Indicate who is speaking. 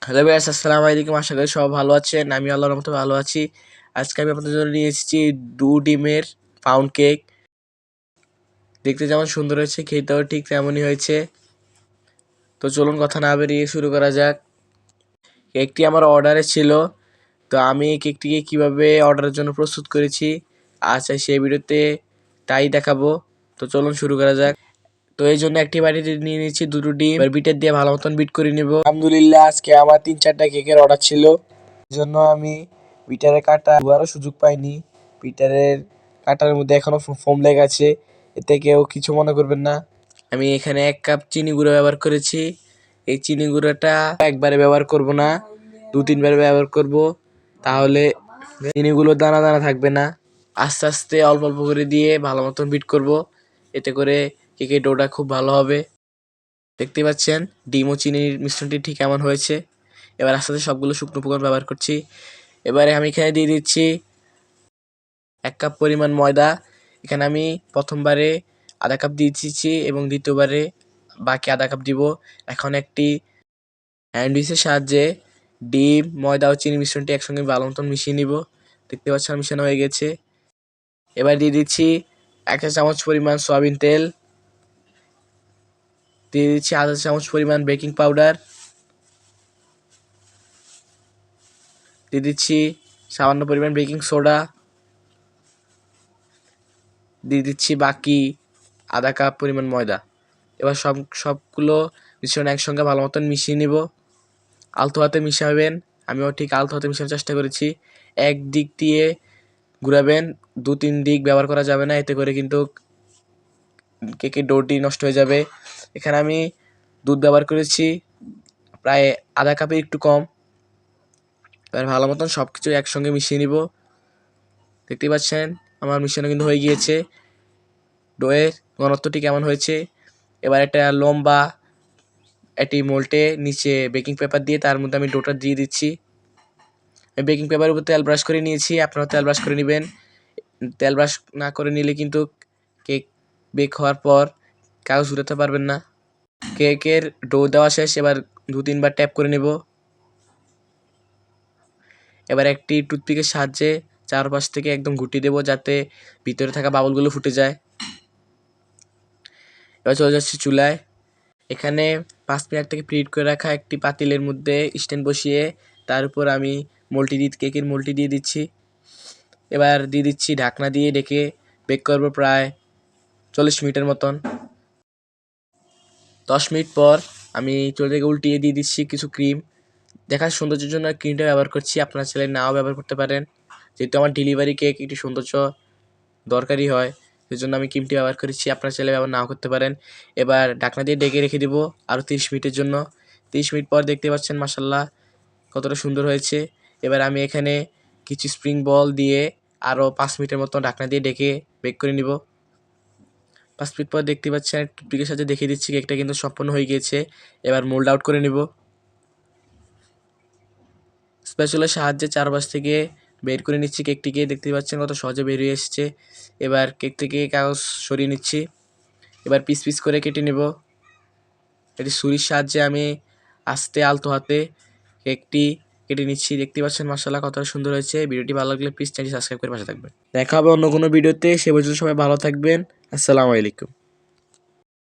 Speaker 1: Hello ভাইয়াস, আসসালামু আলাইকুম। আশা করি সব ভালো আছেন। আমি আল্লাহর রহমতে ভালো আছি। আজকে আমি আপনাদের জন্য নিয়ে এসেছি ডিমের পাউন্ড কেক। দেখতে যেমন সুন্দর হয়েছে, খেতেও ঠিক তেমনই হয়েছে। তো চলুন কথা না বেরিয়ে শুরু করা যাক। কেকটি আমার অর্ডারে ছিল, তো আমি কেকটিকে কিভাবে অর্ডারের জন্য প্রস্তুত করেছি আচ্ছা সেই ভিডিওতে তাই দেখাবো। তো চলুন শুরু করা যাক। তো এই জন্য একটি বাটিতে নিয়ে নিচ্ছি দুটো ডিম, এবার বিটার দিয়ে ভালো মতন বিট করে নিব। আলহামদুলিল্লাহ, আজকে আমার 3-4টা কেকের অর্ডার ছিল, জন্য আমি বিটারে কাটা ধোয়ারও সুযোগ পাইনি। বিটারের কাটার মধ্যে এখনো ফোম লেগে আছে, এতে কেউ কিছু মনে করবেন না। আমি এখানে 1 কাপ চিনি গুঁড়ো ব্যবহার করেছি। এই চিনি গুঁড়োটা একবারে ব্যবহার করব না, 2-3 বার ব্যবহার করব, তাহলে চিনিগুলো দানা দানা থাকবে না। আস্তে আস্তে অল্প অল্প করে দিয়ে ভালো মতন বিট করব, এতে করে কেকের ডোটা খুব ভালো হবে। দেখতে পাচ্ছেন ডিম ও চিনির মিশ্রণটি ঠিক এমন হয়েছে। এবার আস্তে আস্তে সবগুলো শুকনো উপকরণ ব্যবহার করছি। এবারে আমি এখানে দিয়ে দিচ্ছি 1 কাপ পরিমাণ ময়দা। এখানে আমি প্রথমবারে আধা কাপ দিয়ে দিচ্ছি এবং দ্বিতীয়বারে বাকি আধা কাপ দিব। এখন একটি হ্যান্ড উইচের সাহায্যে ডিম, ময়দা ও চিনি মিশ্রণটি একসঙ্গে ভালো মতন মিশিয়ে নিব। দেখতে পাচ্ছেন মিশানো হয়ে গেছে। এবার দিয়ে দিচ্ছি 1 চা চামচ পরিমাণ সয়াবিন তেল, দিয়ে দিচ্ছি আধা চামচ পরিমাণ বেকিং পাউডার, দিয়ে দিচ্ছি সামান্য পরিমাণ বেকিং সোডা, দিয়ে দিচ্ছি বাকি আধা কাপ পরিমাণ ময়দা। এবার সবগুলো মিশ্রণ একসঙ্গে ভালো মতন মিশিয়ে নিব। আলতো হাতে মিশাবেন, আমিও ঠিক আলতো হাতে মিশানোর চেষ্টা করেছি। এক দিক দিয়ে ঘুরাবেন, 2-3 দিক ব্যবহার করা যাবে না, এতে করে কিন্তু কেকের ডোটি নষ্ট হয়ে যাবে। এখানে আমি দুধ ব্যবহার করেছি প্রায় আধা কাপের একটু কম। এবার ভালো মতন সব কিছু একসঙ্গে মিশিয়ে নিব। দেখতে পাচ্ছেন আমার মিশানো কিন্তু হয়ে গিয়েছে। ডোয়ের ঘনত্বটি কেমন হয়েছে। এবার একটা লম্বা একটি মোল্টে নিচে বেকিং পেপার দিয়ে তার মধ্যে আমি ডোটা দিয়ে দিচ্ছি। আমি বেকিং পেপারের উপর তেল ব্রাশ করে নিয়েছি, আপনারা তেল ব্রাশ করে নেবেন। তেল ব্রাশ না করে নিলে কিন্তু কেক বেক হওয়ার পর কাগজ উঠাতে পারবেন না। কেকের ডো দেওয়া শেষ, এবার 2-3 বার ট্যাপ করে নেব। এবার একটি টুথপিকের সাহায্যে চারপাশ থেকে একদম ঘুটিয়ে দেবো, যাতে ভিতরে থাকা বাবলগুলো ফুটে যায়। এবার চলে যাচ্ছি চুলায়। এখানে 5 মিনিট থেকে প্রিহিট করে রাখা একটি পাতিলের মধ্যে স্ট্যান্ড বসিয়ে তার উপর আমি কেকের মোল্ডটি দিয়ে দিচ্ছি। এবার দিয়ে দিচ্ছি ঢাকনা দিয়ে ঢেকে বেক করব প্রায় 40 মিনিটের মতন। 10 মিনিট পর আমি চুলা থেকে উল্টিয়ে দিয়ে দিচ্ছি কিছু ক্রিম। দেখার সৌন্দর্যের জন্য ক্রিমটা ব্যবহার করছি, আপনারা চাইলে নাও ব্যবহার করতে পারেন। যেহেতু আমার ডেলিভারি কেক একটি সৌন্দর্য দরকারি হয়, সেজন্য আমি ক্রিমটি ব্যবহার করেছি, আপনারা চাইলে ব্যবহার নাও করতে পারেন। এবার ঢাকনা দিয়ে ঢেকে রেখে দিব আরও 30 মিনিটের জন্য। 30 মিনিট পর দেখতে পাচ্ছেন মাশাআল্লাহ কতটা সুন্দর হয়েছে। এবার আমি এখানে কিছু স্প্রিং বল দিয়ে আরও 5 মিনিটের মতো ঢাকনা দিয়ে ঢেকে বেক করে নিব। 5 মিনিট পর দেখতে পাচ্ছেন টুথপিকের সাথে দেখিয়ে দিচ্ছি কেকটা কিন্তু সম্পূর্ণ হয়ে গিয়েছে। এবার মোল্ড আউট করে নিব। স্প্যাচুলার সাহায্যে চারপাশ থেকে বের করে নিচ্ছি কেকটিকে। দেখতে পাচ্ছেন কত সহজে বেরিয়ে এসেছে। এবার কেক থেকে কাগজ সরিয়ে নিচ্ছি। এবার পিস পিস করে কেটে নেব। এটি ছুরির সাহায্যে আমি আস্তে আলতো হাতে কেকটি কেটে নিচ্ছি। দেখতে পাচ্ছেন মাশাআল্লাহ কতটা সুন্দর হয়েছে। ভিডিওটি ভালো লাগলে প্লিজ চ্যানেলটি সাবস্ক্রাইব করে পাশে থাকবেন। দেখা হবে অন্য কোনো ভিডিওতে, সে পর্যন্ত সবাই ভালো থাকবেন। আসসালামু আলাইকুম।